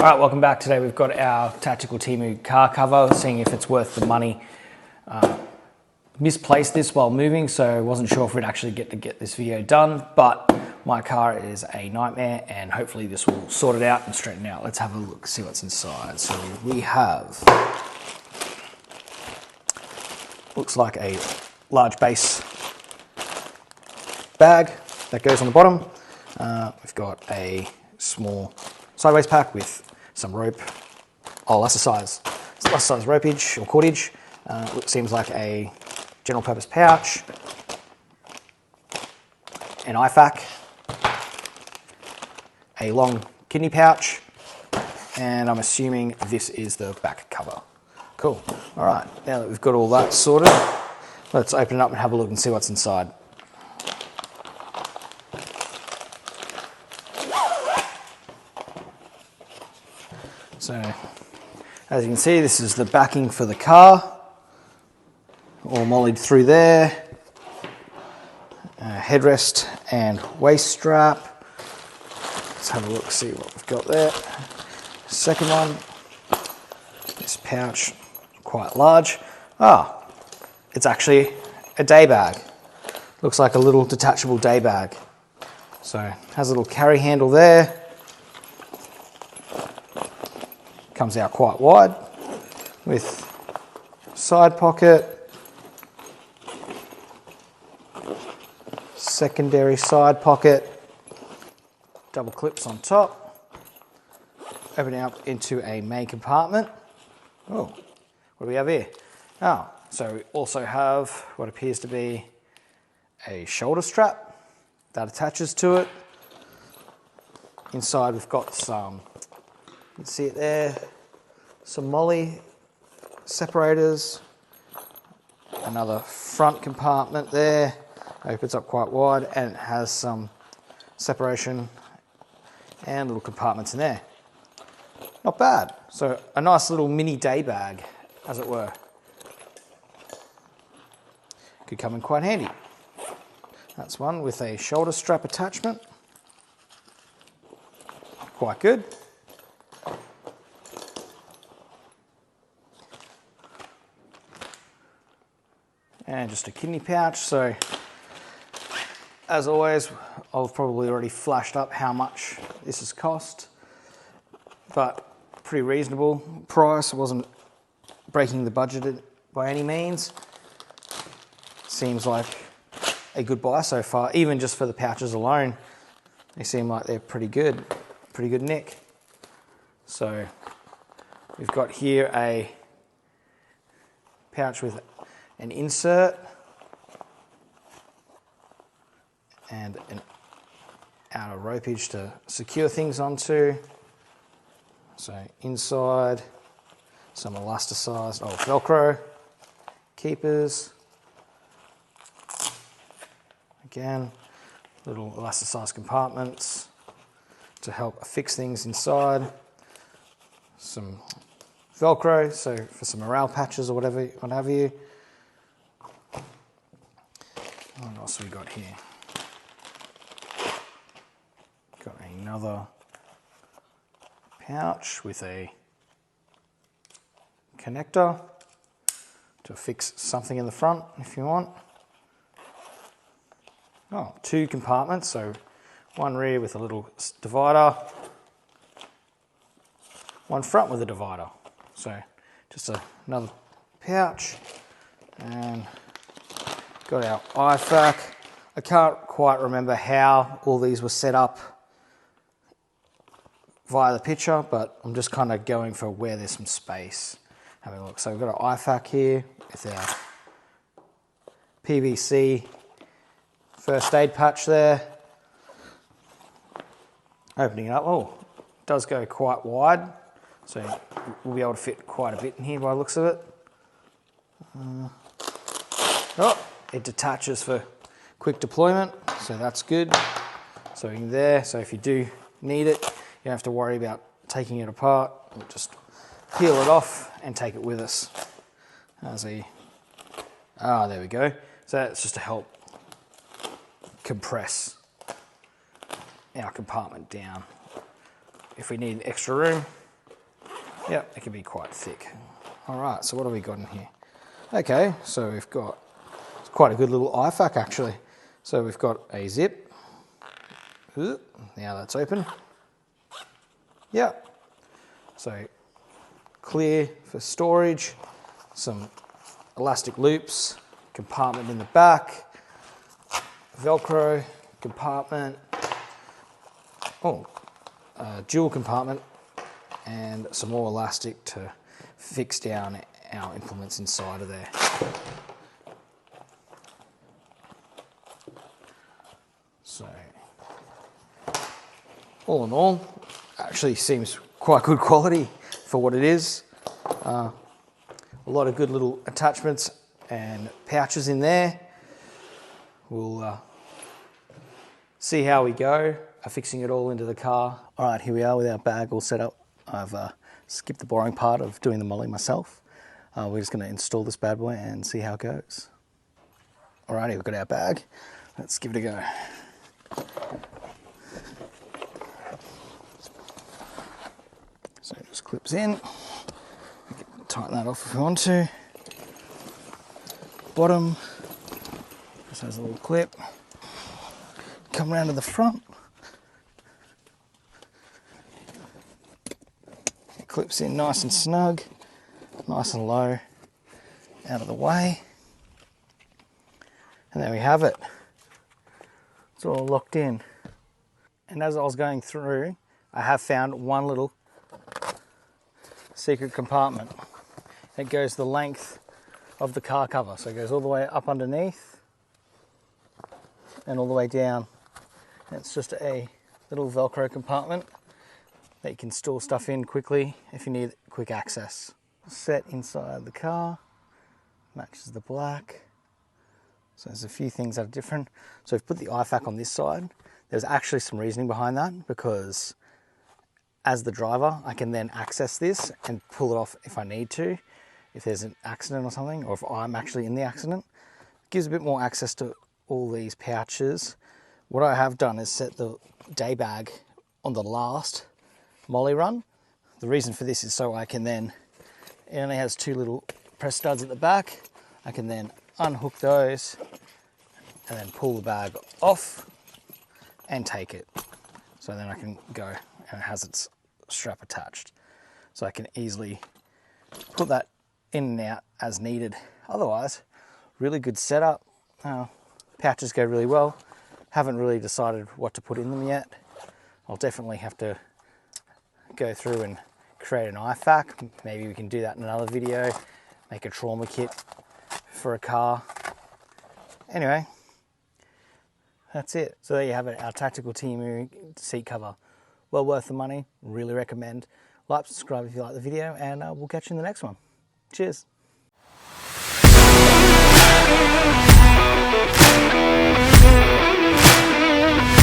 Alright, welcome back. Today we've got our tactical Temu car cover, seeing if it's worth the money. Misplaced this while moving, so I wasn't sure if we'd actually get this video done, but my car is a nightmare and hopefully this will sort it out and straighten it out. Let's have a look, see what's inside. So we have, looks like a large base bag that goes on the bottom. We've got a small sideways pack with some rope, elasticized ropage or cordage. It seems like a general purpose pouch, an IFAK, a long kidney pouch, and I'm assuming this is the back cover. Cool. All right, now that we've got all that sorted, let's open it up and have a look and see what's inside. So, as you can see, this is the backing for the car, all mollied through there. Headrest and waist strap. Let's have a look, see what we've got there. Second one, this pouch, quite large. It's actually a day bag. Looks like a little detachable day bag. So, has a little carry handle there. Comes out quite wide with side pocket, secondary side pocket, double clips on top, opening up into a main compartment. Oh, what do we have here? So we also have what appears to be a shoulder strap that attaches to it. Inside we've got some, you can see it there, some MOLLE separators, another front compartment there, opens up quite wide and it has some separation and little compartments in there. Not bad. So a nice little mini day bag, as it were. Could come in quite handy. That's one with a shoulder strap attachment. Quite good. And just a kidney pouch. So as always, I've probably already flashed up how much this has cost, but pretty reasonable price. It wasn't breaking the budget by any means. Seems like a good buy so far, even just for the pouches alone. They seem like they're pretty good nick. So we've got here a pouch with an insert and an outer ropage to secure things onto. So inside, some elasticized Velcro keepers. Again, little elasticized compartments to help affix things inside. Some Velcro, so for some morale patches or whatever, what have you. What else have we got here? Got another pouch with a connector to fix something in the front if you want. Two compartments, so one rear with a little divider, one front with a divider. So just another pouch, and got our IFAK. I can't quite remember how all these were set up via the picture, but I'm just kind of going for where there's some space. Having a look. So we've got our IFAK here with our PVC first aid patch there. Opening it up, it does go quite wide, so we'll be able to fit quite a bit in here by the looks of it. It detaches for quick deployment, so that's good. So in there, so if you do need it, you don't have to worry about taking it apart. We'll just peel it off and take it with us. There we go. So that's just to help compress our compartment down. If we need extra room, Yep, it can be quite thick. All right, so what have we got in here? Okay, so we've got, it's quite a good little IFAK actually. So we've got a zip. Ooh, now that's open. Yep. So clear for storage, some elastic loops, compartment in the back, Velcro, compartment, dual compartment, and some more elastic to fix down our implements inside of there. So, all in all, actually seems quite good quality for what it is. A lot of good little attachments and pouches in there. We'll see how we go, fixing it all into the car. All right, here we are with our bag all set up. I've skipped the boring part of doing the MOLLE myself. We're just going to install this bad boy and see how it goes. Alrighty, we've got our bag. Let's give it a go. So it just clips in. We can tighten that off if we want to. Bottom just has a little clip. Come around to the front. It clips in nice and snug, nice and low, out of the way. And there we have it. It's all locked in. And as I was going through, I have found one little secret compartment. It goes the length of the car cover. So it goes all the way up underneath and all the way down. And it's just a little Velcro compartment that you can store stuff in quickly if you need quick access. Set inside the car, matches the black. So there's a few things that are different. So we've put the IFAK on this side. There's actually some reasoning behind that, because as the driver, I can then access this and pull it off if I need to, if there's an accident or something, or if I'm actually in the accident. It gives a bit more access to all these pouches. What I have done is set the day bag on the last MOLLE run. The reason for this is so I can then, it only has two little press studs at the back. I can then unhook those and then pull the bag off and take it. So then I can go, and it has its strap attached. So I can easily put that in and out as needed. Otherwise, really good setup. Pouches go really well. Haven't really decided what to put in them yet. I'll definitely have to go through and create an IFAK. Maybe we can do that in another video. Make a trauma kit for a car. Anyway, that's it. So there you have it, our tactical Temu seat cover. Well worth the money, really recommend. Like, subscribe if you like the video, and we'll catch you in the next one. Cheers.